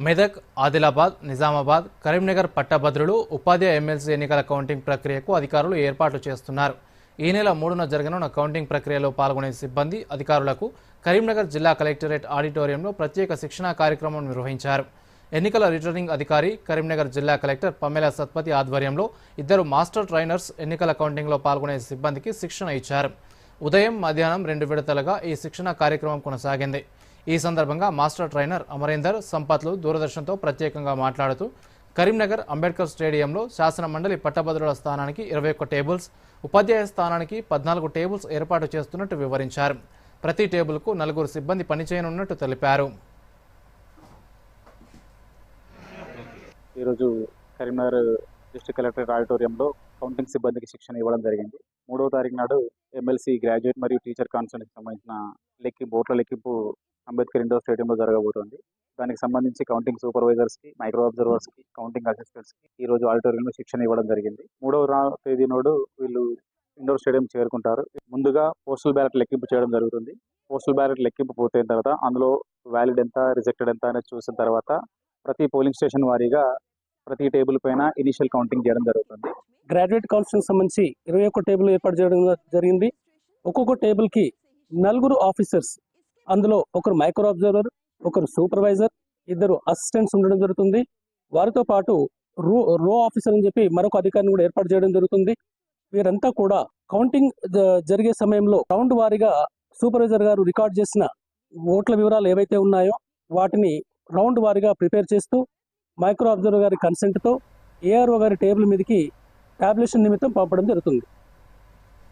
మెదక్, ఆదిలాబాద్, నిజామాబాద్, కరీంనగర్ పట్టభద్రులు ఉపాధ్యాయ MLC ఎన్నికల counting ప్రక్రియకు అధికారులు ఏర్పాట్లు చేస్తున్నారు. ఈ నెల 3న జరగనున్న కౌంటింగ్ ప్రక్రియలో పాల్గొనే సిబ్బంది, అధికారులకు కరీంనగర్ జిల్లా కలెక్టరేట్ ఆడిటోరియంలో ప్రత్యేక శిక్షణా కార్యక్రమం నిర్వహించారు. ఎన్నికల రిటర్నింగ్ అధికారి, కరీంనగర్ జిల్లా కలెక్టర్ పమ్మెల సత్పతి ఆధ్వర్యంలో 2 మాస్టర్ ట్రైనర్స్ ఎన్నికల కౌంటింగ్లో పాల్గొనే సిబ్బందికి శిక్షణ ఇచ్చారు. ఉదయం, మధ్యాహ్నం 2 విడతలుగా ఈ శిక్షణ కార్యక్రమం కొనసాగింది. ఈ సందర్భంగా మాస్టర్ ట్రైనర్ అమరేందర్ సంపత్లు దూరదర్శన్తో ప్రత్యేకంగా మాట్లాడుతూ కరీంనగర్ అంబేద్కర్ స్టేడియంలో శాసన మండలి పట్టభద్రుల స్థానానికి 21 టేబుల్స్, ఉపాధ్యాయ స్థానానికి 14 టేబుల్స్ ఏర్పాటు చేస్తున్నట్టు వివరించారు. ప్రతి టేబుల్కు 4 సిబ్బంది పనిచేయనున్నట్టు తెలిపారు. ఈరోజు కరీంనగర్ డిస్ట్రిక్ట్ కలెక్టరేట్ ఆడిటోరియంలో కౌంటింగ్ సిబ్బందికి శిక్షణ ఇవ్వడం జరిగింది. 3వ తారీఖు నాడు ఎమ్మెల్సీ గ్రాడ్యుయేట్ మరియు టీచర్ కాన్ఫరెన్స్కి సంబంధించిన ఓట్ల లెక్కింపు అంబేద్కర్ ఇండోర్ స్టేడియంలో జరగబోతోంది. దానికి సంబంధించి కౌంటింగ్ సూపర్వైజర్స్కి, మైక్రో అబ్జర్వర్స్కి, కౌంటింగ్ అసిస్టెంట్స్కి ఈ రోజు ఆడిటోరియంలో శిక్షణ ఇవ్వడం జరిగింది. 3వ తేదీ నాడు వీళ్ళు ఇండోర్ స్టేడియం చేరుకుంటారు. ముందుగా పోస్టల్ బ్యాలెట్ లెక్కింపు చేయడం జరుగుతుంది. పోస్టల్ బ్యాలెట్ లెక్కింపు పూర్తయిన తర్వాత అందులో వ్యాలిడ్ ఎంత, రిజెక్టెడ్ ఎంత అనేది చూసిన తర్వాత ప్రతి పోలింగ్ స్టేషన్ వారీగా ప్రతి టేబుల్ పైన ఇనిషియల్ కౌంటింగ్ చేయడం జరుగుతుంది. గ్రాడ్యుయేట్ కౌన్సిలింగ్ సంబంధించి 21 టేబుల్ ఏర్పాటు చేయడం జరిగింది. ఒక్కొక్క టేబుల్కి 4 ఆఫీసర్స్, అందులో ఒకరు మైక్రో అబ్జర్వర్, ఒకరు సూపర్వైజర్, 2 అసిస్టెంట్స్ ఉండడం జరుగుతుంది. వారితో పాటు రో ఆఫీసర్ అని చెప్పి మరొక అధికారిని కూడా ఏర్పాటు చేయడం జరుగుతుంది. వీరంతా కూడా కౌంటింగ్ జరిగే సమయంలో రౌండ్ వారీగా సూపర్వైజర్ గారు రికార్డ్ చేసిన ఓట్ల వివరాలు ఏవైతే ఉన్నాయో వాటిని రౌండ్ వారీగా ప్రిపేర్ చేస్తూ మైక్రో అబ్జర్వర్ గారి కన్సెంట్తో ఏఆర్ఓ గారి టేబుల్ మీదకి టాబ్యులేషన్ నిమిత్తం పంపడం జరుగుతుంది.